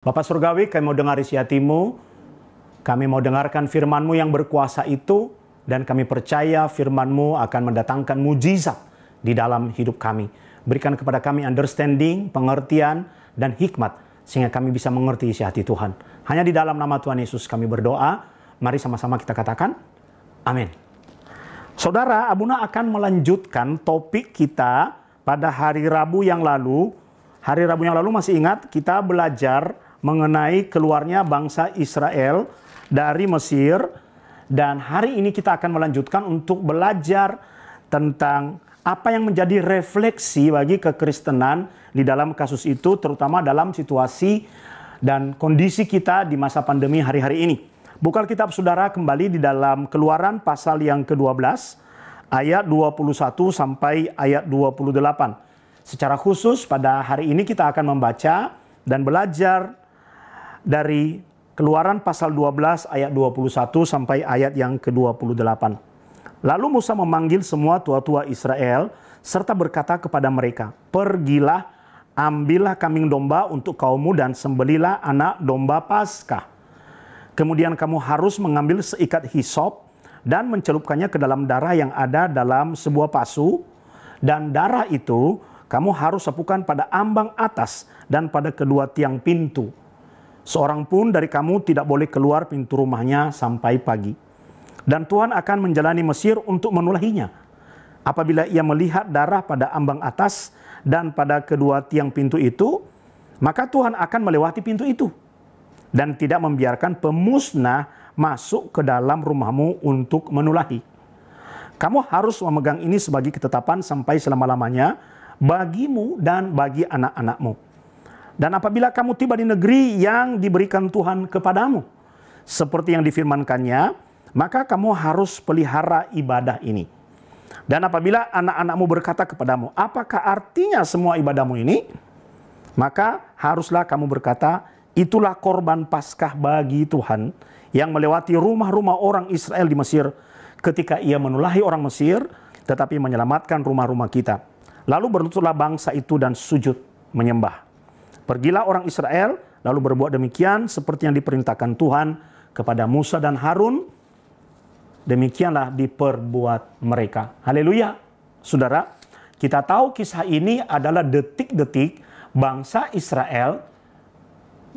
Bapak Surgawi, kami mau dengar isi hatimu, kami mau dengarkan firman-Mu yang berkuasa itu, dan kami percaya firman-Mu akan mendatangkan mujizat di dalam hidup kami. Berikan kepada kami understanding, pengertian, dan hikmat, sehingga kami bisa mengerti isi hati Tuhan. Hanya di dalam nama Tuhan Yesus kami berdoa, mari sama-sama kita katakan, amin. Saudara, Abuna akan melanjutkan topik kita pada hari Rabu yang lalu. Hari Rabu yang lalu masih ingat, kita belajar mengenai keluarnya bangsa Israel dari Mesir, dan hari ini kita akan melanjutkan untuk belajar tentang apa yang menjadi refleksi bagi kekristenan di dalam kasus itu, terutama dalam situasi dan kondisi kita di masa pandemi hari-hari ini. Buka Alkitab saudara kembali di dalam Keluaran pasal yang ke-12 ayat 21 sampai ayat 28. Secara khusus pada hari ini kita akan membaca dan belajar dari Keluaran pasal 12 ayat 21 sampai ayat yang ke-28. Lalu Musa memanggil semua tua-tua Israel serta berkata kepada mereka, "Pergilah, ambillah kambing domba untuk kaummu dan sembelilah anak domba Paskah. Kemudian kamu harus mengambil seikat hisop dan mencelupkannya ke dalam darah yang ada dalam sebuah pasu, dan darah itu kamu harus sapukan pada ambang atas dan pada kedua tiang pintu. Seorang pun dari kamu tidak boleh keluar pintu rumahnya sampai pagi. Dan Tuhan akan menjalani Mesir untuk menulahinya. Apabila ia melihat darah pada ambang atas dan pada kedua tiang pintu itu, maka Tuhan akan melewati pintu itu dan tidak membiarkan pemusnah masuk ke dalam rumahmu untuk menulahi. Kamu harus memegang ini sebagai ketetapan sampai selama-lamanya bagimu dan bagi anak-anakmu. Dan apabila kamu tiba di negeri yang diberikan Tuhan kepadamu, seperti yang difirmankannya, maka kamu harus pelihara ibadah ini. Dan apabila anak-anakmu berkata kepadamu, apakah artinya semua ibadahmu ini? Maka haruslah kamu berkata, itulah korban Paskah bagi Tuhan yang melewati rumah-rumah orang Israel di Mesir ketika ia menulahi orang Mesir, tetapi menyelamatkan rumah-rumah kita. Lalu berlututlah bangsa itu dan sujud menyembah. Pergilah orang Israel, lalu berbuat demikian seperti yang diperintahkan Tuhan kepada Musa dan Harun. Demikianlah diperbuat mereka. Haleluya. Saudara, kita tahu kisah ini adalah detik-detik bangsa Israel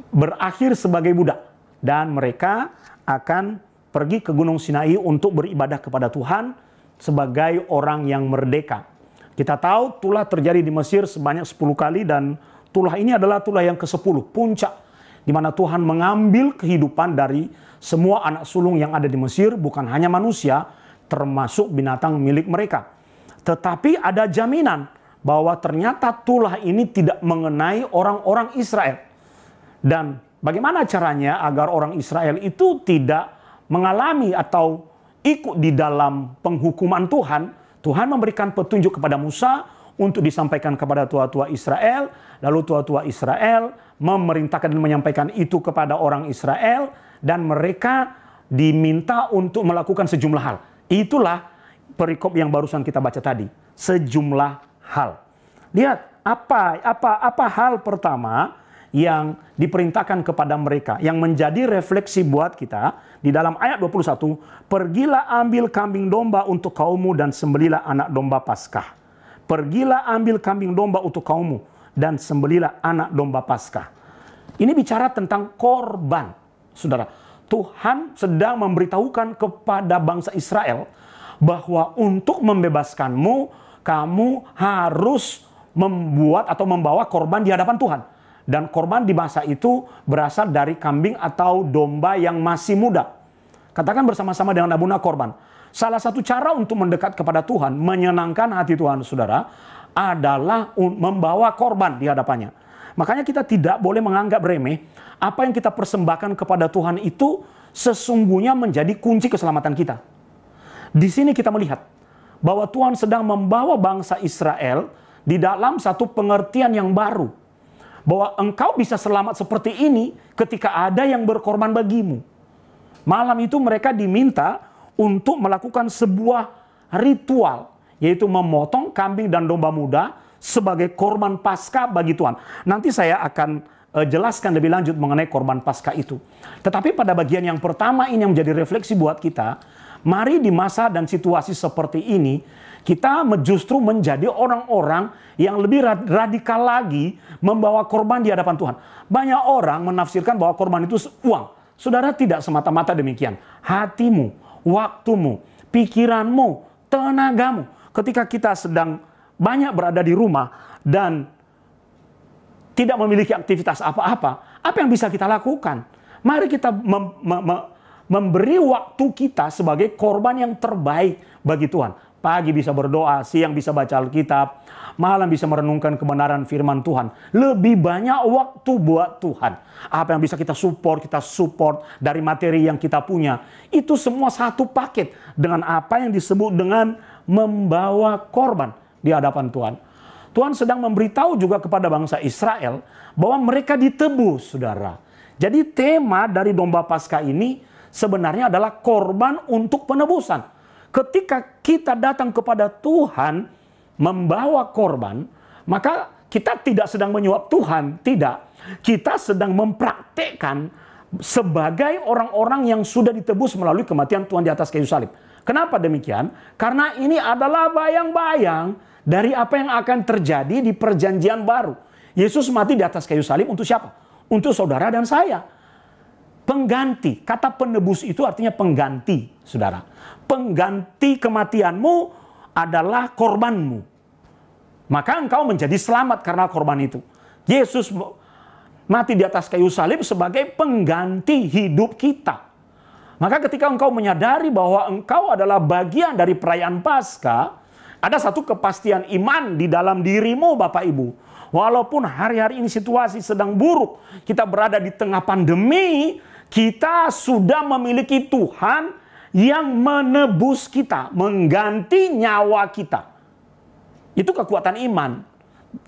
berakhir sebagai budak. Dan mereka akan pergi ke Gunung Sinai untuk beribadah kepada Tuhan sebagai orang yang merdeka. Kita tahu tulah terjadi di Mesir sebanyak 10 kali, dan tulah ini adalah tulah yang ke-10, puncak, di mana Tuhan mengambil kehidupan dari semua anak sulung yang ada di Mesir, bukan hanya manusia, termasuk binatang milik mereka. Tetapi ada jaminan bahwa ternyata tulah ini tidak mengenai orang-orang Israel. Dan bagaimana caranya agar orang Israel itu tidak mengalami atau ikut di dalam penghukuman Tuhan? Tuhan memberikan petunjuk kepada Musa untuk disampaikan kepada tua-tua Israel. Lalu tua-tua Israel memerintahkan dan menyampaikan itu kepada orang Israel, dan mereka diminta untuk melakukan sejumlah hal. Itulah perikop yang barusan kita baca tadi, sejumlah hal. Lihat apa hal pertama yang diperintahkan kepada mereka, yang menjadi refleksi buat kita di dalam ayat 21. Pergilah ambil kambing domba untuk kaummu dan sembelilah anak domba Paskah. Pergilah ambil kambing domba untuk kaummu dan sembelilah anak domba Paskah. Ini bicara tentang korban. Saudara, Tuhan sedang memberitahukan kepada bangsa Israel bahwa untuk membebaskanmu, kamu harus membuat atau membawa korban di hadapan Tuhan. Dan korban di masa itu berasal dari kambing atau domba yang masih muda. Katakan bersama-sama dengan Abuna, korban. Salah satu cara untuk mendekat kepada Tuhan, menyenangkan hati Tuhan, saudara, adalah membawa korban di hadapannya. Makanya kita tidak boleh menganggap remeh apa yang kita persembahkan kepada Tuhan itu sesungguhnya menjadi kunci keselamatan kita. Di sini kita melihat bahwa Tuhan sedang membawa bangsa Israel di dalam satu pengertian yang baru. Bahwa engkau bisa selamat seperti ini ketika ada yang berkorban bagimu. Malam itu mereka diminta untuk melakukan sebuah ritual, yaitu memotong kambing dan domba muda sebagai korban Paskah bagi Tuhan. Nanti saya akan jelaskan lebih lanjut mengenai korban Paskah itu. Tetapi pada bagian yang pertama ini yang menjadi refleksi buat kita, mari di masa dan situasi seperti ini, kita justru menjadi orang-orang yang lebih radikal lagi membawa korban di hadapan Tuhan. Banyak orang menafsirkan bahwa korban itu uang. Saudara, tidak semata-mata demikian. Hatimu, waktumu, pikiranmu, tenagamu. Ketika kita sedang banyak berada di rumah dan tidak memiliki aktivitas apa-apa, apa yang bisa kita lakukan? Mari kita memberi waktu kita sebagai korban yang terbaik bagi Tuhan. Pagi bisa berdoa, siang bisa baca Alkitab, malam bisa merenungkan kebenaran firman Tuhan. Lebih banyak waktu buat Tuhan. Apa yang bisa kita support dari materi yang kita punya. Itu semua satu paket dengan apa yang disebut dengan membawa korban di hadapan Tuhan. Tuhan sedang memberitahu juga kepada bangsa Israel bahwa mereka ditebus, saudara. Jadi tema dari domba Paskah ini sebenarnya adalah korban untuk penebusan. Ketika kita datang kepada Tuhan membawa korban, maka kita tidak sedang menyuap Tuhan, tidak. Kita sedang mempraktekkan sebagai orang-orang yang sudah ditebus melalui kematian Tuhan di atas kayu salib. Kenapa demikian? Karena ini adalah bayang-bayang dari apa yang akan terjadi di perjanjian baru. Yesus mati di atas kayu salib untuk siapa? Untuk saudara dan saya. Pengganti. Kata penebus itu artinya pengganti, saudara. Pengganti kematianmu adalah korbanmu. Maka engkau menjadi selamat karena korban itu. Yesus mati di atas kayu salib sebagai pengganti hidup kita. Maka ketika engkau menyadari bahwa engkau adalah bagian dari perayaan Paskah, ada satu kepastian iman di dalam dirimu, Bapak Ibu. Walaupun hari-hari ini situasi sedang buruk, kita berada di tengah pandemi, kita sudah memiliki Tuhan yang menebus kita, mengganti nyawa kita. Itu kekuatan iman.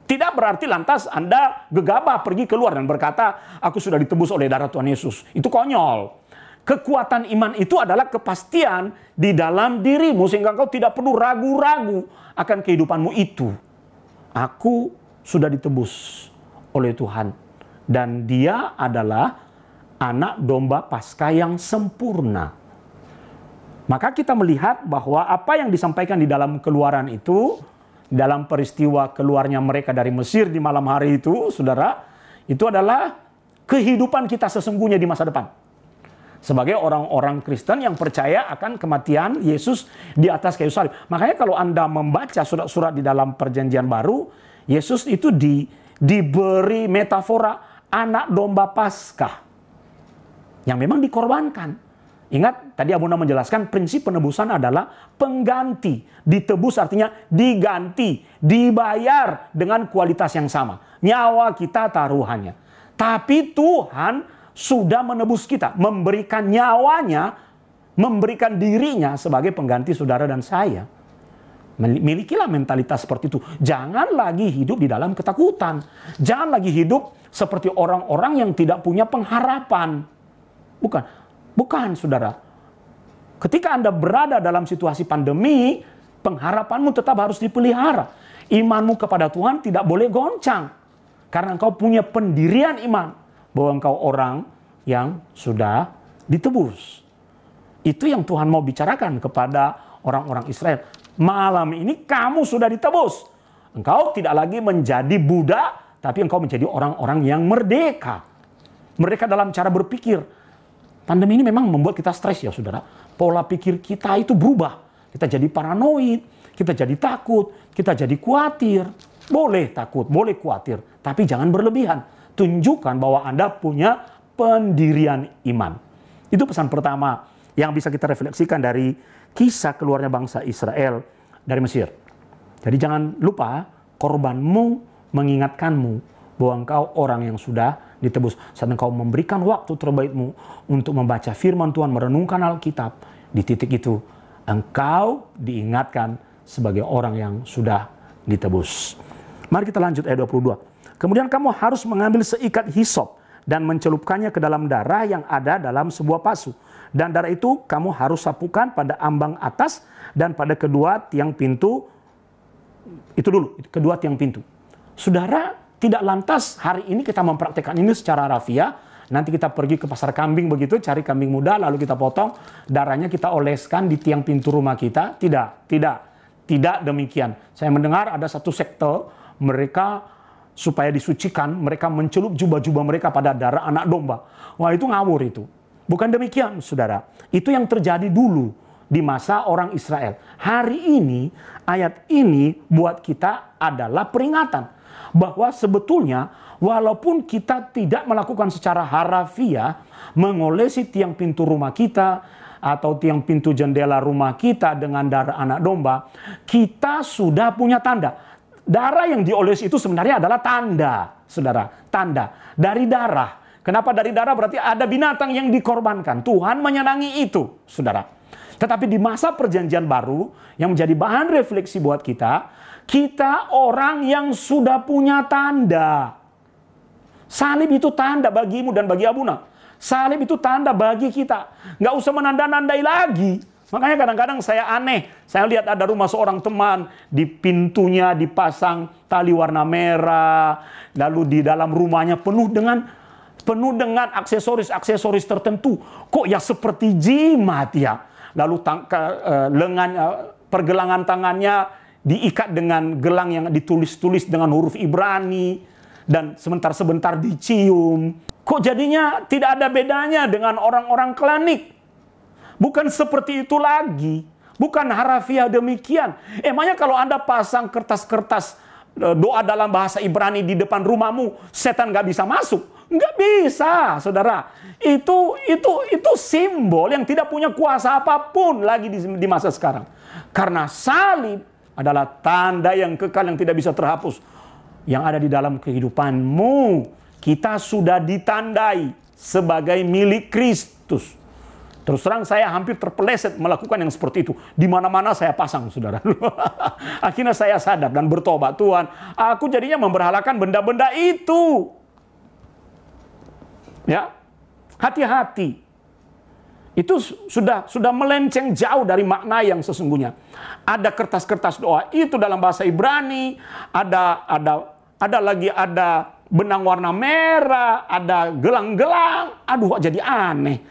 Tidak berarti lantas Anda gegabah pergi keluar dan berkata, aku sudah ditebus oleh darah Tuhan Yesus. Itu konyol. Kekuatan iman itu adalah kepastian di dalam dirimu sehingga engkau tidak perlu ragu-ragu akan kehidupanmu itu. Aku sudah ditebus oleh Tuhan dan Dia adalah anak domba Paskah yang sempurna. Maka kita melihat bahwa apa yang disampaikan di dalam Keluaran itu, dalam peristiwa keluarnya mereka dari Mesir di malam hari itu, saudara, itu adalah kehidupan kita sesungguhnya di masa depan. Sebagai orang-orang Kristen yang percaya akan kematian Yesus di atas kayu salib. Makanya kalau Anda membaca surat-surat di dalam perjanjian baru, Yesus itu diberi metafora anak domba Paskah yang memang dikorbankan. Ingat, tadi Abuna menjelaskan prinsip penebusan adalah pengganti. Ditebus artinya diganti, dibayar dengan kualitas yang sama. Nyawa kita taruhannya. Tapi Tuhan sudah menebus kita, memberikan nyawanya, memberikan dirinya sebagai pengganti saudara dan saya. Milikilah mentalitas seperti itu. Jangan lagi hidup di dalam ketakutan. Jangan lagi hidup seperti orang-orang yang tidak punya pengharapan. Bukan, saudara. Ketika Anda berada dalam situasi pandemi, pengharapanmu tetap harus dipelihara. Imanmu kepada Tuhan tidak boleh goncang. Karena engkau punya pendirian iman bahwa engkau orang yang sudah ditebus. Itu yang Tuhan mau bicarakan kepada orang-orang Israel. Malam ini kamu sudah ditebus. Engkau tidak lagi menjadi budak, tapi engkau menjadi orang-orang yang merdeka. Merdeka dalam cara berpikir. Pandemi ini memang membuat kita stres ya saudara. Pola pikir kita itu berubah. Kita jadi paranoid, kita jadi takut, kita jadi khawatir. Boleh takut, boleh khawatir, tapi jangan berlebihan. Tunjukkan bahwa Anda punya pendirian iman. Itu pesan pertama yang bisa kita refleksikan dari kisah keluarnya bangsa Israel dari Mesir. Jadi jangan lupa korbanmu mengingatkanmu bahwa engkau orang yang sudah ditebus. Saat engkau memberikan waktu terbaikmu untuk membaca firman Tuhan, merenungkan Alkitab, di titik itu engkau diingatkan sebagai orang yang sudah ditebus. Mari kita lanjut ayat 22. Kemudian kamu harus mengambil seikat hisop dan mencelupkannya ke dalam darah yang ada dalam sebuah pasu. Dan darah itu kamu harus sapukan pada ambang atas dan pada kedua tiang pintu. Itu dulu, kedua tiang pintu. Saudara, Tidak lantas hari ini kita mempraktekkan ini secara harafiah. Nanti kita pergi ke pasar kambing begitu, cari kambing muda, lalu kita potong, darahnya kita oleskan di tiang pintu rumah kita. Tidak demikian. Saya mendengar ada satu sekte, mereka supaya disucikan, mereka mencelup jubah-jubah mereka pada darah anak domba. Wah, itu ngawur itu. Bukan demikian, saudara. Itu yang terjadi dulu di masa orang Israel. Hari ini, ayat ini buat kita adalah peringatan bahwa sebetulnya walaupun kita tidak melakukan secara harafiah, mengolesi tiang pintu rumah kita atau tiang pintu jendela rumah kita dengan darah anak domba, kita sudah punya tanda. Darah yang diolesi itu sebenarnya adalah tanda, saudara. Tanda dari darah. Kenapa dari darah? Berarti ada binatang yang dikorbankan. Tuhan menyenangi itu, saudara. Tetapi di masa perjanjian baru, yang menjadi bahan refleksi buat kita, kita orang yang sudah punya tanda. Salib itu tanda bagimu dan bagi Abuna. Salib itu tanda bagi kita. Nggak usah menanda-nandai lagi. Makanya kadang-kadang saya aneh. Saya lihat ada rumah seorang teman, di pintunya dipasang tali warna merah. Lalu di dalam rumahnya penuh dengan aksesoris-aksesoris tertentu. Kok ya seperti jimat ya. Lalu pergelangan tangannya diikat dengan gelang yang ditulis-tulis dengan huruf Ibrani. Dan sebentar-sebentar dicium. Kok jadinya tidak ada bedanya dengan orang-orang klinik. Bukan seperti itu lagi. Bukan harafiah demikian. Emangnya kalau Anda pasang kertas-kertas doa dalam bahasa Ibrani di depan rumahmu, setan nggak bisa masuk? Nggak bisa, saudara. Itu simbol yang tidak punya kuasa apapun lagi di masa sekarang. Karena salib adalah tanda yang kekal yang tidak bisa terhapus. Yang ada di dalam kehidupanmu. Kita sudah ditandai sebagai milik Kristus. Terus terang saya hampir terpeleset melakukan yang seperti itu. Di mana-mana saya pasang, saudara. Akhirnya saya sadar dan bertobat. Tuhan, aku jadinya memberhalakan benda-benda itu. Ya, hati-hati. Itu sudah melenceng jauh dari makna yang sesungguhnya. Ada kertas-kertas doa itu dalam bahasa Ibrani. Ada benang warna merah. Ada gelang-gelang. Aduh, jadi aneh.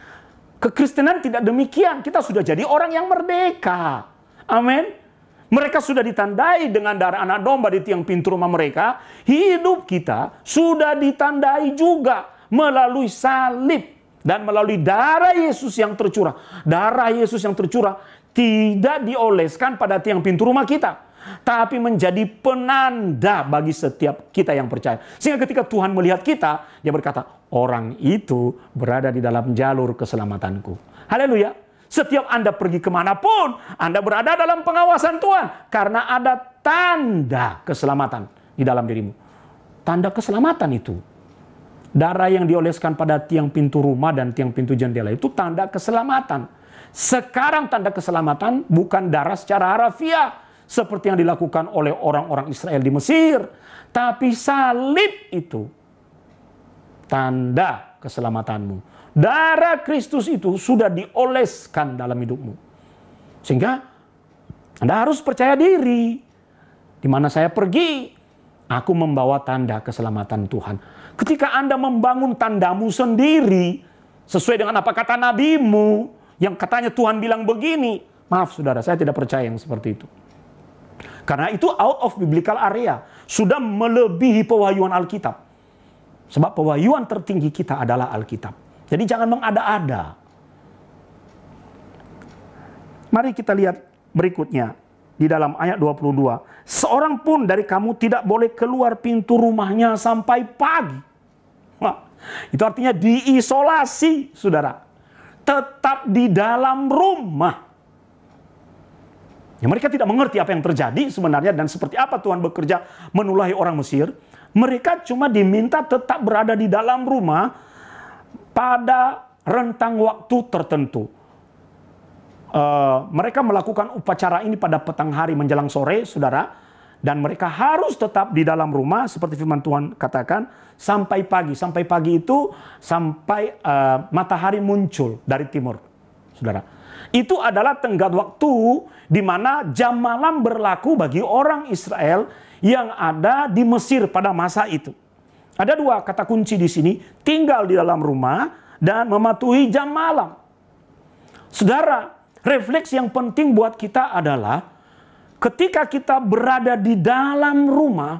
Kekristenan tidak demikian. Kita sudah jadi orang yang merdeka. Amin. Mereka sudah ditandai dengan darah anak domba di tiang pintu rumah mereka. Hidup kita sudah ditandai juga melalui salib dan melalui darah Yesus yang tercurah. Darah Yesus yang tercurah tidak dioleskan pada tiang pintu rumah kita, tapi menjadi penanda bagi setiap kita yang percaya. Sehingga ketika Tuhan melihat kita, Dia berkata, orang itu berada di dalam jalur keselamatanku. Haleluya. Setiap Anda pergi kemanapun, Anda berada dalam pengawasan Tuhan. Karena ada tanda keselamatan di dalam dirimu. Tanda keselamatan itu. Darah yang dioleskan pada tiang pintu rumah dan tiang pintu jendela itu tanda keselamatan. Sekarang tanda keselamatan bukan darah secara harafiah. Seperti yang dilakukan oleh orang-orang Israel di Mesir. Tapi salib itu tanda keselamatanmu. Darah Kristus itu sudah dioleskan dalam hidupmu. Sehingga Anda harus percaya diri. Di mana saya pergi, aku membawa tanda keselamatan Tuhan. Ketika Anda membangun tandamu sendiri, sesuai dengan apa kata nabimu, yang katanya Tuhan bilang begini. Maaf saudara, saya tidak percaya yang seperti itu. Karena itu out of biblical area. Sudah melebihi pewahyuan Alkitab. Sebab pewahyuan tertinggi kita adalah Alkitab. Jadi jangan mengada-ada. Mari kita lihat berikutnya. Di dalam ayat 22. Seorang pun dari kamu tidak boleh keluar pintu rumahnya sampai pagi. Wah, itu artinya diisolasi, saudara. Tetap di dalam rumah. Ya, mereka tidak mengerti apa yang terjadi sebenarnya dan seperti apa Tuhan bekerja menulahi orang Mesir. Mereka cuma diminta tetap berada di dalam rumah pada rentang waktu tertentu. Mereka melakukan upacara ini pada petang hari menjelang sore, saudara. Dan mereka harus tetap di dalam rumah seperti firman Tuhan katakan sampai pagi. Sampai pagi itu sampai matahari muncul dari timur, saudara. Itu adalah tenggat waktu di mana jam malam berlaku bagi orang Israel yang ada di Mesir pada masa itu. Ada dua kata kunci di sini, tinggal di dalam rumah dan mematuhi jam malam. Saudara, refleks yang penting buat kita adalah ketika kita berada di dalam rumah,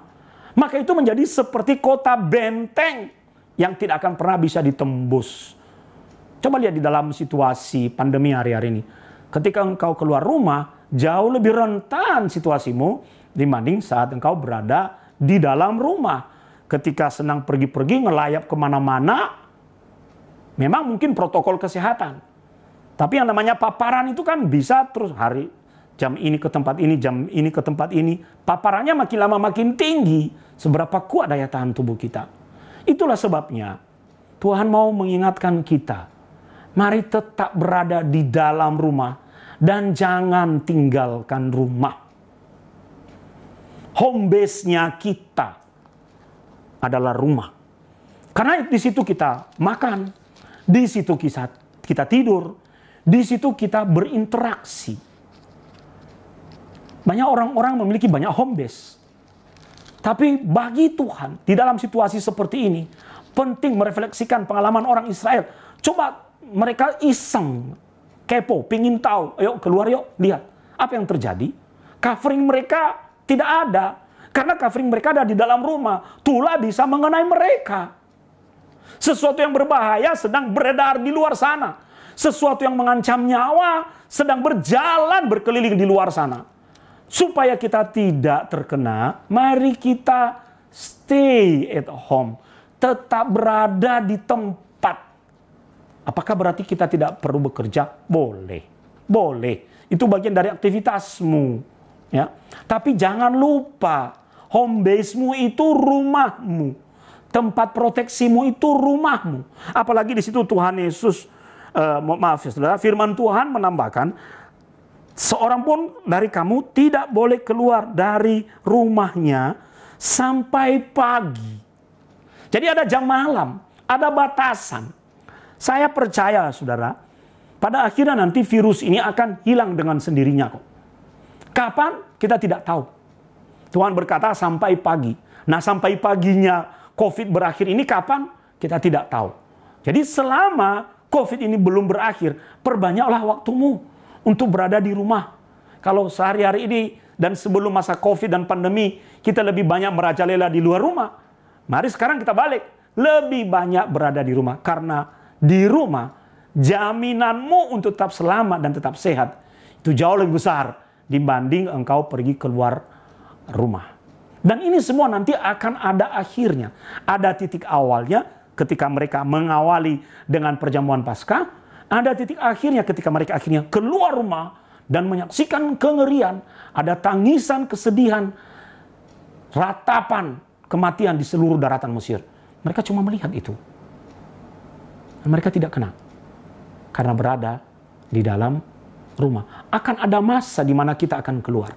maka itu menjadi seperti kota benteng yang tidak akan pernah bisa ditembus. Coba lihat di dalam situasi pandemi hari-hari ini. Ketika engkau keluar rumah, jauh lebih rentan situasimu dibanding saat engkau berada di dalam rumah. Ketika senang pergi-pergi, ngelayap kemana-mana, memang mungkin protokol kesehatan. Tapi yang namanya paparan itu kan bisa terus hari, jam ini ke tempat ini, jam ini ke tempat ini. Paparannya makin lama makin tinggi. Seberapa kuat daya tahan tubuh kita. Itulah sebabnya Tuhan mau mengingatkan kita. Mari tetap berada di dalam rumah dan jangan tinggalkan rumah. Home base-nya kita adalah rumah. Karena di situ kita makan, di situ kita tidur, di situ kita berinteraksi. Banyak orang-orang memiliki banyak home base. Tapi bagi Tuhan, di dalam situasi seperti ini, penting merefleksikan pengalaman orang Israel. Coba mereka iseng, kepo, pingin tahu. Ayo keluar yuk, lihat. Apa yang terjadi? Covering mereka tidak ada. Karena covering mereka ada di dalam rumah. Tulah bisa mengenai mereka. Sesuatu yang berbahaya sedang beredar di luar sana. Sesuatu yang mengancam nyawa sedang berjalan berkeliling di luar sana. Supaya kita tidak terkena, mari kita stay at home. Tetap berada di tempat. Apakah berarti kita tidak perlu bekerja? Boleh. Boleh. Itu bagian dari aktivitasmu. Ya. Tapi jangan lupa, home base-mu itu rumahmu. Tempat proteksimu itu rumahmu. Apalagi di situ Tuhan Yesus, maaf ya saudara, firman Tuhan menambahkan, seorang pun dari kamu tidak boleh keluar dari rumahnya sampai pagi. Jadi ada jam malam, ada batasan. Saya percaya saudara, pada akhirnya nanti virus ini akan hilang dengan sendirinya kok. Kapan? Kita tidak tahu. Tuhan berkata sampai pagi. Nah sampai paginya COVID berakhir ini kapan? Kita tidak tahu. Jadi selama COVID ini belum berakhir, perbanyaklah waktumu untuk berada di rumah. Kalau sehari-hari ini dan sebelum masa COVID dan pandemi, kita lebih banyak merajalela di luar rumah. Mari sekarang kita balik. Lebih banyak berada di rumah. Karena di rumah, jaminanmu untuk tetap selamat dan tetap sehat, itu jauh lebih besar dibanding engkau pergi keluar rumah. Dan ini semua nanti akan ada akhirnya. Ada titik awalnya ketika mereka mengawali dengan perjamuan Paskah. Ada titik akhirnya ketika mereka akhirnya keluar rumah dan menyaksikan kengerian. Ada tangisan, kesedihan, ratapan kematian di seluruh daratan Mesir. Mereka cuma melihat itu. Dan mereka tidak kena. Karena berada di dalam rumah. Akan ada masa di mana kita akan keluar.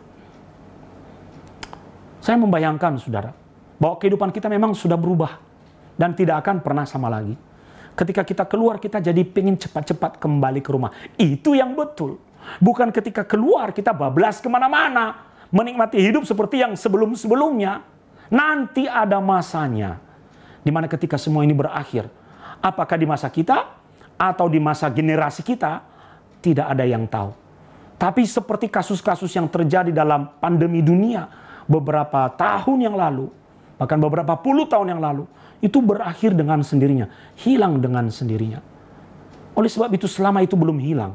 Saya membayangkan saudara, bahwa kehidupan kita memang sudah berubah. Dan tidak akan pernah sama lagi. Ketika kita keluar, kita jadi pengen cepat-cepat kembali ke rumah. Itu yang betul. Bukan ketika keluar, kita bablas kemana-mana. Menikmati hidup seperti yang sebelum-sebelumnya. Nanti ada masanya. Dimana ketika semua ini berakhir. Apakah di masa kita, atau di masa generasi kita, tidak ada yang tahu. Tapi seperti kasus-kasus yang terjadi dalam pandemi dunia, beberapa tahun yang lalu, bahkan beberapa puluh tahun yang lalu, itu berakhir dengan sendirinya, hilang dengan sendirinya. Oleh sebab itu, selama itu belum hilang,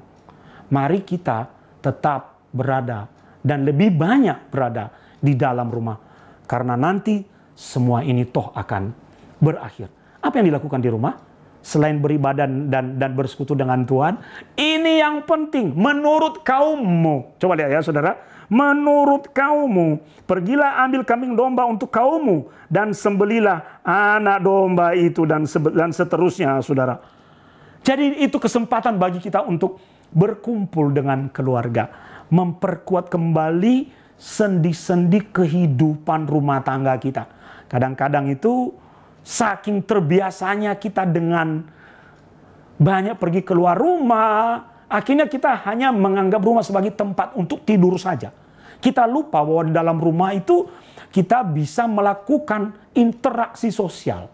mari kita tetap berada dan lebih banyak berada di dalam rumah. Karena nanti semua ini toh akan berakhir. Apa yang dilakukan di rumah? Selain beribadah dan bersekutu dengan Tuhan, ini yang penting menurut kaummu. Coba lihat ya saudara. Menurut kaummu, pergilah ambil kambing domba untuk kaummu dan sembelilah anak domba itu dan seterusnya saudara. Jadi itu kesempatan bagi kita untuk berkumpul dengan keluarga. Memperkuat kembali sendi-sendi kehidupan rumah tangga kita. Kadang-kadang itu saking terbiasanya kita dengan banyak pergi keluar rumah, akhirnya kita hanya menganggap rumah sebagai tempat untuk tidur saja. Kita lupa bahwa di dalam rumah itu kita bisa melakukan interaksi sosial.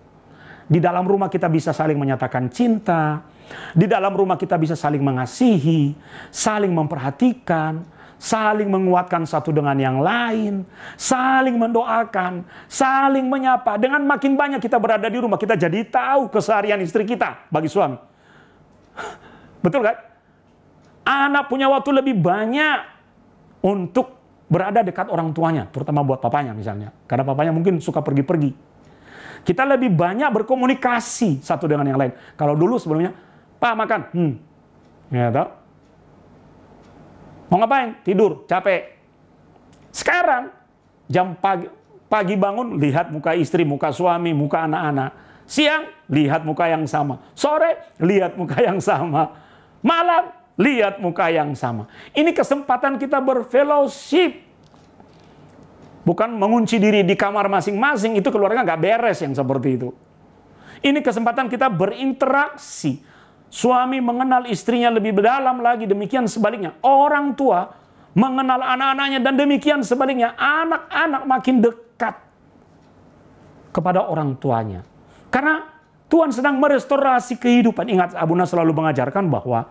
Di dalam rumah kita bisa saling menyatakan cinta. Di dalam rumah kita bisa saling mengasihi, saling memperhatikan, saling menguatkan satu dengan yang lain, saling mendoakan, saling menyapa. Dengan makin banyak kita berada di rumah, kita jadi tahu keseharian istri kita bagi suami. Betul kan? Anak punya waktu lebih banyak untuk berada dekat orang tuanya, terutama buat papanya misalnya. Karena papanya mungkin suka pergi-pergi. Kita lebih banyak berkomunikasi satu dengan yang lain. Kalau dulu sebelumnya, Pak makan, ya toh? Mau ngapain? Tidur, capek. Sekarang jam pagi bangun, lihat muka istri, muka suami, muka anak-anak. Siang, lihat muka yang sama. Sore, lihat muka yang sama. Malam, lihat muka yang sama. Ini kesempatan kita berfellowship. Bukan mengunci diri di kamar masing-masing, itu keluarga nggak beres yang seperti itu. Ini kesempatan kita berinteraksi. Suami mengenal istrinya lebih dalam lagi, demikian sebaliknya. Orang tua mengenal anak-anaknya dan demikian sebaliknya. Anak-anak makin dekat kepada orang tuanya. Karena Tuhan sedang merestorasi kehidupan. Ingat, Abuna selalu mengajarkan bahwa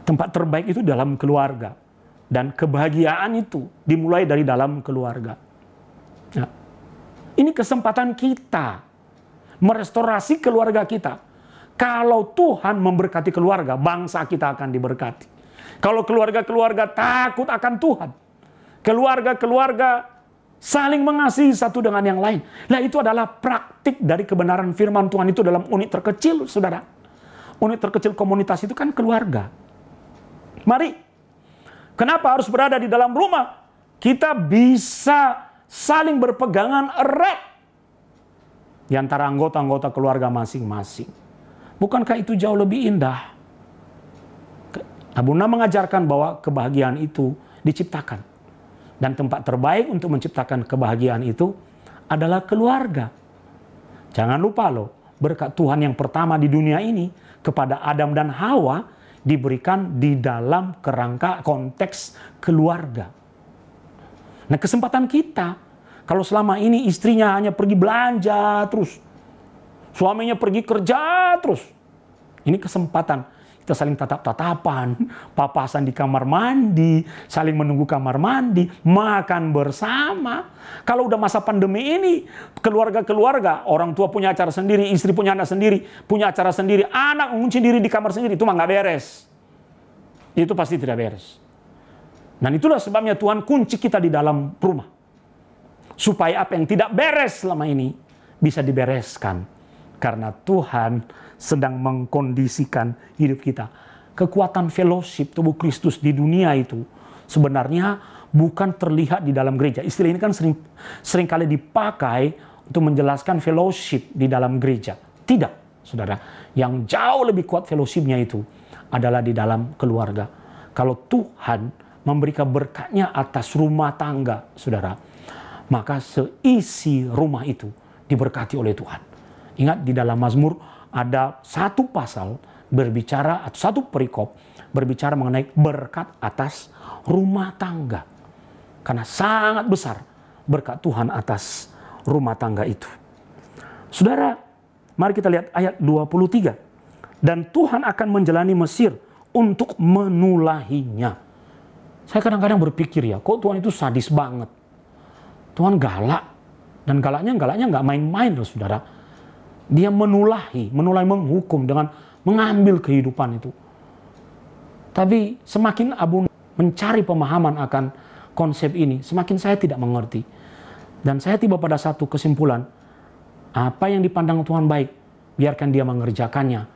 tempat terbaik itu dalam keluarga. Dan kebahagiaan itu dimulai dari dalam keluarga. Nah, ini kesempatan kita merestorasi keluarga kita. Kalau Tuhan memberkati keluarga, bangsa kita akan diberkati. Kalau keluarga-keluarga takut akan Tuhan, keluarga-keluarga saling mengasihi satu dengan yang lain. Nah, itu adalah praktik dari kebenaran firman Tuhan itu dalam unit terkecil, saudara. Unit terkecil komunitas itu kan keluarga. Mari, kenapa harus berada di dalam rumah? Kita bisa saling berpegangan erat di antara anggota-anggota keluarga masing-masing. Bukankah itu jauh lebih indah? Abuna mengajarkan bahwa kebahagiaan itu diciptakan. Dan tempat terbaik untuk menciptakan kebahagiaan itu adalah keluarga. Jangan lupa loh, berkat Tuhan yang pertama di dunia ini kepada Adam dan Hawa diberikan di dalam kerangka konteks keluarga. Nah, kesempatan kita, kalau selama ini istrinya hanya pergi belanja terus, suaminya pergi kerja terus. Ini kesempatan kita saling tatap-tatapan, papasan di kamar mandi, saling menunggu kamar mandi, makan bersama. Kalau udah masa pandemi ini, keluarga-keluarga, orang tua punya acara sendiri, istri punya anak sendiri, punya acara sendiri, anak mengunci diri di kamar sendiri, itu mah nggak beres. Itu pasti tidak beres. Dan itulah sebabnya Tuhan kunci kita di dalam rumah. Supaya apa yang tidak beres selama ini bisa dibereskan. Karena Tuhan sedang mengkondisikan hidup kita. Kekuatan fellowship tubuh Kristus di dunia itu sebenarnya bukan terlihat di dalam gereja. Istilah ini kan sering kali dipakai untuk menjelaskan fellowship di dalam gereja. Tidak, saudara. Yang jauh lebih kuat fellowshipnya itu adalah di dalam keluarga. Kalau Tuhan memberikan berkatnya atas rumah tangga, saudara, maka seisi rumah itu diberkati oleh Tuhan. Ingat, di dalam Mazmur ada satu pasal berbicara, atau satu perikop berbicara mengenai berkat atas rumah tangga. Karena sangat besar berkat Tuhan atas rumah tangga itu. Saudara, mari kita lihat ayat 23. Dan Tuhan akan menjalani Mesir untuk menulahinya. Saya kadang-kadang berpikir ya, kok Tuhan itu sadis banget. Tuhan galak. Dan galaknya nggak main-main loh, saudara. Dia menulahi menghukum dengan mengambil kehidupan itu. Tapi semakin Abu mencari pemahaman akan konsep ini, semakin saya tidak mengerti. Dan saya tiba pada satu kesimpulan, apa yang dipandang Tuhan baik, biarkan dia mengerjakannya.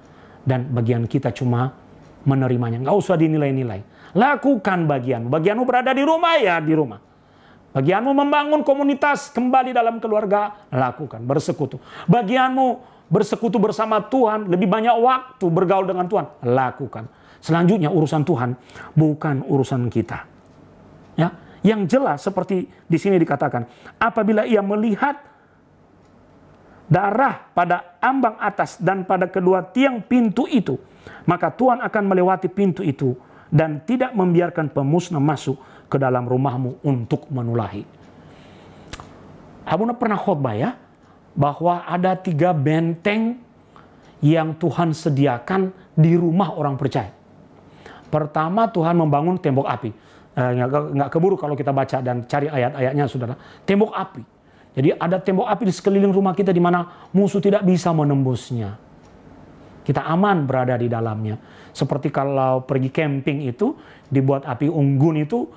Dan bagian kita cuma menerimanya. Nggak usah dinilai-nilai. Lakukan bagianmu. Bagianmu berada di rumah, ya di rumah. Bagianmu membangun komunitas kembali dalam keluarga, lakukan, bersekutu. Bagianmu bersekutu bersama Tuhan, lebih banyak waktu bergaul dengan Tuhan, lakukan. Selanjutnya urusan Tuhan, bukan urusan kita. Ya, yang jelas seperti di sini dikatakan, apabila ia melihat darah pada ambang atas dan pada kedua tiang pintu itu, maka Tuhan akan melewati pintu itu dan tidak membiarkan pemusnah masuk ke dalam rumahmu untuk menulahi. Abuna pernah khotbah ya, bahwa ada 3 benteng yang Tuhan sediakan di rumah orang percaya. Pertama, Tuhan membangun tembok api. Nggak keburu kalau kita baca dan cari ayat-ayatnya, saudara. Tembok api. Jadi ada tembok api di sekeliling rumah kita di mana musuh tidak bisa menembusnya. Kita aman berada di dalamnya. Seperti kalau pergi camping itu, dibuat api unggun itu,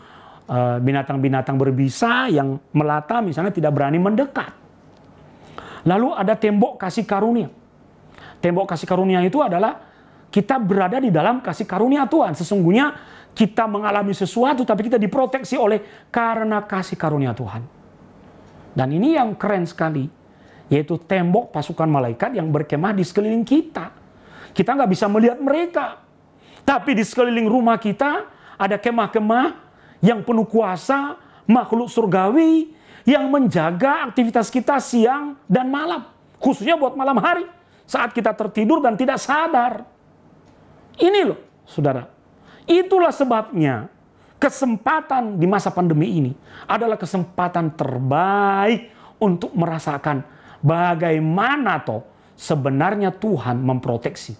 binatang-binatang berbisa yang melata misalnya tidak berani mendekat. Lalu ada tembok kasih karunia. Tembok kasih karunia itu adalah kita berada di dalam kasih karunia Tuhan. Sesungguhnya kita mengalami sesuatu tapi kita diproteksi oleh karena kasih karunia Tuhan. Dan ini yang keren sekali, yaitu tembok pasukan malaikat yang berkemah di sekeliling kita. Kita nggak bisa melihat mereka, tapi di sekeliling rumah kita ada kemah-kemah yang penuh kuasa, makhluk surgawi yang menjaga aktivitas kita siang dan malam. Khususnya buat malam hari, saat kita tertidur dan tidak sadar. Ini loh, saudara. Itulah sebabnya kesempatan di masa pandemi ini adalah kesempatan terbaik untuk merasakan bagaimana toh sebenarnya Tuhan memproteksi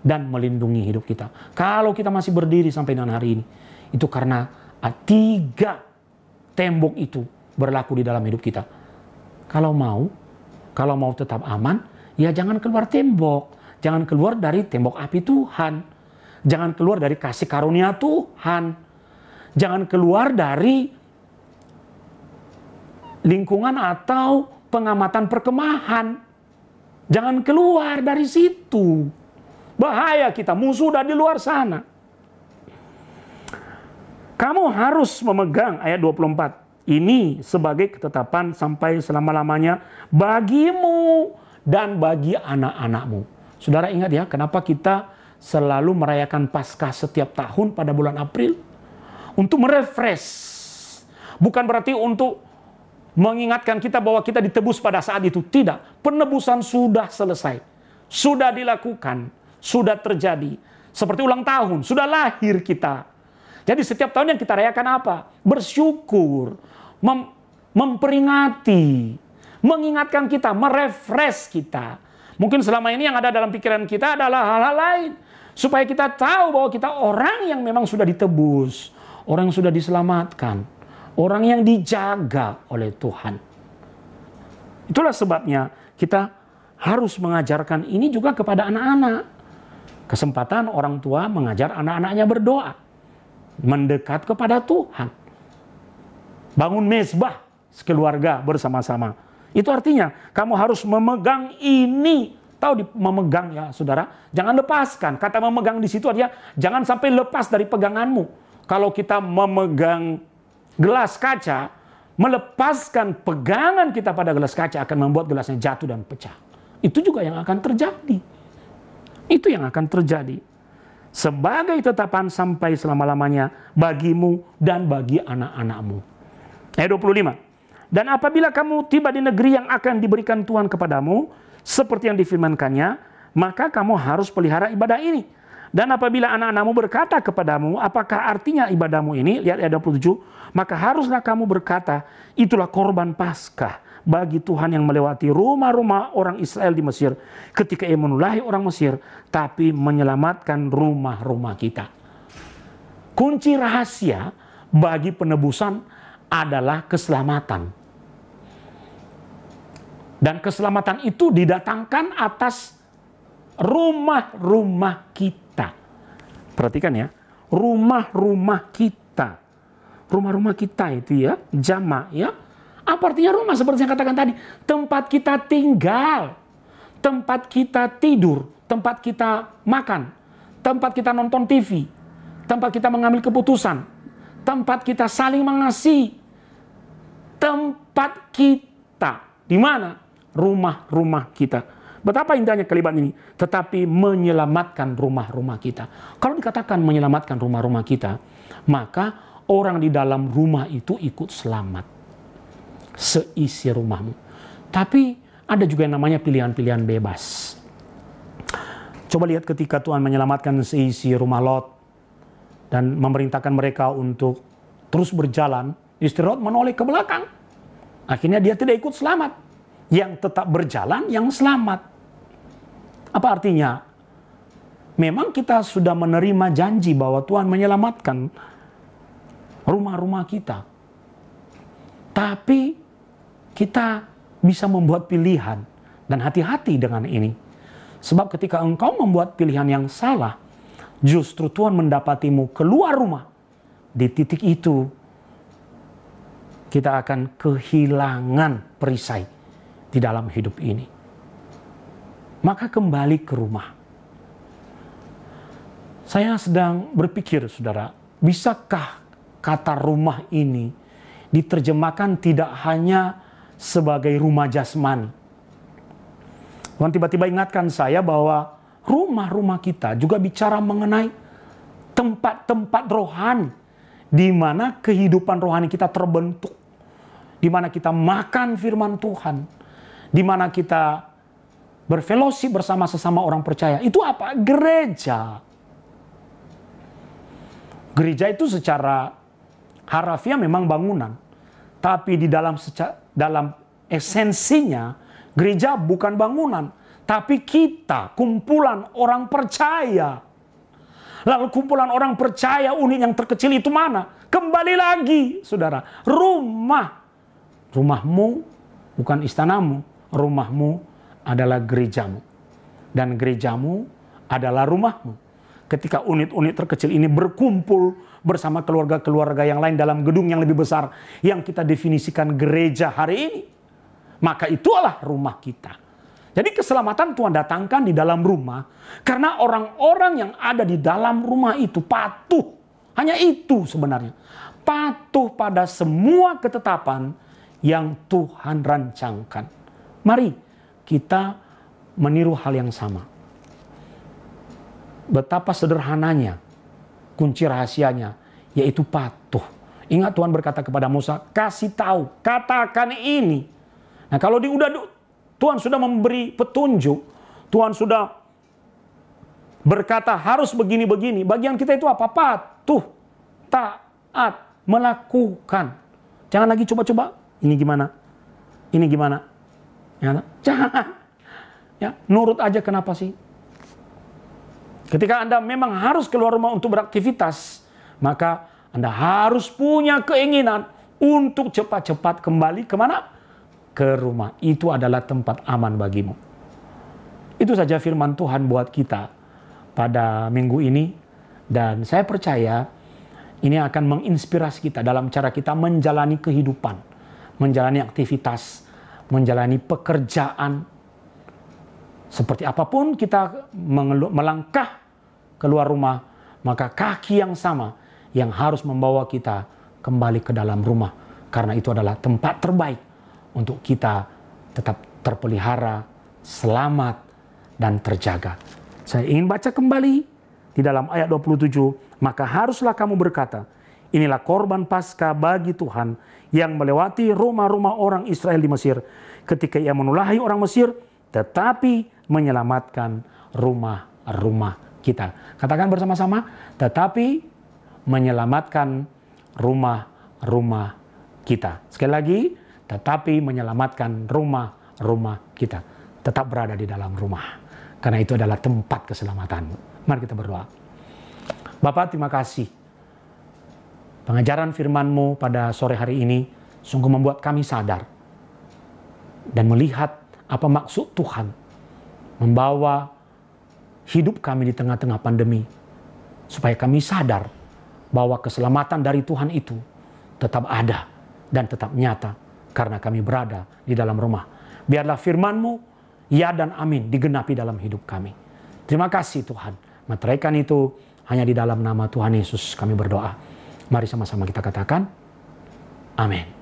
dan melindungi hidup kita. Kalau kita masih berdiri sampai dengan hari ini, itu karena 3 tembok itu berlaku di dalam hidup kita. Kalau mau tetap aman, ya jangan keluar tembok. Jangan keluar dari tembok api Tuhan. Jangan keluar dari kasih karunia Tuhan. Jangan keluar dari lingkungan atau pengamatan perkemahan. Jangan keluar dari situ. Bahaya kita, musuh udah di luar sana. Kamu harus memegang ayat 24. Ini sebagai ketetapan sampai selama-lamanya bagimu dan bagi anak-anakmu. Saudara ingat ya, kenapa kita selalu merayakan Paskah setiap tahun pada bulan April? Untuk merefresh. Bukan berarti untuk mengingatkan kita bahwa kita ditebus pada saat itu. Tidak. Penebusan sudah selesai. Sudah dilakukan. Sudah terjadi. Seperti ulang tahun. Sudah lahir kita. Jadi setiap tahun yang kita rayakan apa? Bersyukur. Memperingati. Mengingatkan kita. Merefresh kita. Mungkin selama ini yang ada dalam pikiran kita adalah hal-hal lain. Supaya kita tahu bahwa kita orang yang memang sudah ditebus. Orang yang sudah diselamatkan. Orang yang dijaga oleh Tuhan. Itulah sebabnya kita harus mengajarkan ini juga kepada anak-anak. Kesempatan orang tua mengajar anak-anaknya berdoa. Mendekat kepada Tuhan. Bangun mezbah sekeluarga bersama-sama. Itu artinya kamu harus memegang ini. Tahu memegang ya saudara. Jangan lepaskan. Kata memegang di situ artinya jangan sampai lepas dari peganganmu. Kalau kita memegang gelas kaca, melepaskan pegangan kita pada gelas kaca akan membuat gelasnya jatuh dan pecah. Itu juga yang akan terjadi. Itu yang akan terjadi. Sebagai tetapan sampai selama-lamanya bagimu dan bagi anak-anakmu. Ayat 25. Dan apabila kamu tiba di negeri yang akan diberikan Tuhan kepadamu, seperti yang difirmankannya, maka kamu harus pelihara ibadah ini. Dan apabila anak-anakmu berkata kepadamu, apakah artinya ibadahmu ini? Lihat ayat 27. Maka haruslah kamu berkata, itulah korban Paskah bagi Tuhan yang melewati rumah-rumah orang Israel di Mesir ketika ia menulahi orang Mesir, tapi menyelamatkan rumah-rumah kita. Kunci rahasia bagi penebusan adalah keselamatan. Dan keselamatan itu didatangkan atas rumah-rumah kita. Perhatikan ya, rumah-rumah kita. Rumah-rumah kita itu ya, jamak ya. Apa artinya rumah? Seperti yang katakan tadi, tempat kita tinggal, tempat kita tidur, tempat kita makan, tempat kita nonton TV, tempat kita mengambil keputusan, tempat kita saling mengasihi, tempat kita. Di mana? Rumah-rumah kita. Betapa indahnya kalimat ini. Tetapi menyelamatkan rumah-rumah kita. Kalau dikatakan menyelamatkan rumah-rumah kita, maka orang di dalam rumah itu ikut selamat. Seisi rumahmu. Tapi ada juga yang namanya pilihan-pilihan bebas. Coba lihat ketika Tuhan menyelamatkan seisi rumah Lot dan memerintahkan mereka untuk terus berjalan, istri Lot menoleh ke belakang. Akhirnya dia tidak ikut selamat. Yang tetap berjalan yang selamat. Apa artinya? Memang kita sudah menerima janji bahwa Tuhan menyelamatkan rumah-rumah kita. Tapi kita bisa membuat pilihan dan hati-hati dengan ini. Sebab ketika engkau membuat pilihan yang salah, justru Tuhan mendapatimu keluar rumah. Di titik itu, kita akan kehilangan perisai di dalam hidup ini. Maka kembali ke rumah. Saya sedang berpikir, saudara, bisakah kata rumah ini diterjemahkan tidak hanya sebagai rumah jasmani? Tuhan tiba-tiba ingatkan saya bahwa rumah-rumah kita juga bicara mengenai tempat-tempat rohani di mana kehidupan rohani kita terbentuk, di mana kita makan firman Tuhan, di mana kita berfellowship bersama sesama orang percaya. Itu apa? Gereja. Gereja itu secara harafiah memang bangunan, tapi di dalam esensinya gereja bukan bangunan, tapi kita, kumpulan orang percaya. Lalu kumpulan orang percaya, unit yang terkecil itu mana? Kembali lagi, saudara. Rumah. Rumahmu bukan istanamu. Rumahmu adalah gerejamu. Dan gerejamu adalah rumahmu. Ketika unit-unit terkecil ini berkumpul bersama keluarga-keluarga yang lain dalam gedung yang lebih besar, yang kita definisikan gereja hari ini, maka itulah rumah kita. Jadi keselamatan Tuhan datangkan di dalam rumah karena orang-orang yang ada di dalam rumah itu patuh. Hanya itu sebenarnya. Patuh pada semua ketetapan yang Tuhan rancangkan. Mari kita meniru hal yang sama. Betapa sederhananya kunci rahasianya, yaitu patuh. Ingat Tuhan berkata kepada Musa, kasih tahu, katakan ini. Nah, kalau Tuhan sudah memberi petunjuk, Tuhan sudah berkata harus begini-begini, bagian kita itu apa? Patuh, taat, melakukan. Jangan lagi coba-coba, ini gimana? Ini gimana? Ya, jangan. Ya, nurut aja, kenapa sih? Ketika Anda memang harus keluar rumah untuk beraktivitas, maka Anda harus punya keinginan untuk cepat-cepat kembali kemana? Ke rumah. Itu adalah tempat aman bagimu. Itu saja firman Tuhan buat kita pada minggu ini. Dan saya percaya ini akan menginspirasi kita dalam cara kita menjalani kehidupan, menjalani aktivitas, menjalani pekerjaan. Seperti apapun kita melangkah keluar rumah, maka kaki yang sama yang harus membawa kita kembali ke dalam rumah. Karena itu adalah tempat terbaik untuk kita tetap terpelihara, selamat, dan terjaga. Saya ingin baca kembali di dalam ayat 27. Maka haruslah kamu berkata, inilah korban Paskah bagi Tuhan yang melewati rumah-rumah orang Israel di Mesir. Ketika ia menulahi orang Mesir, tetapi menyelamatkan rumah-rumah kita. Katakan bersama-sama, tetapi menyelamatkan rumah-rumah kita. Sekali lagi, tetapi menyelamatkan rumah-rumah kita. Tetap berada di dalam rumah. Karena itu adalah tempat keselamatan. Mari kita berdoa. Bapa, terima kasih. Pengajaran firman-Mu pada sore hari ini sungguh membuat kami sadar. Dan melihat apa maksud Tuhan membawa hidup kami di tengah-tengah pandemi. Supaya kami sadar bahwa keselamatan dari Tuhan itu tetap ada dan tetap nyata. Karena kami berada di dalam rumah. Biarlah firman-Mu, ya dan amin, digenapi dalam hidup kami. Terima kasih Tuhan. Meteraikan itu hanya di dalam nama Tuhan Yesus kami berdoa. Mari sama-sama kita katakan, amin.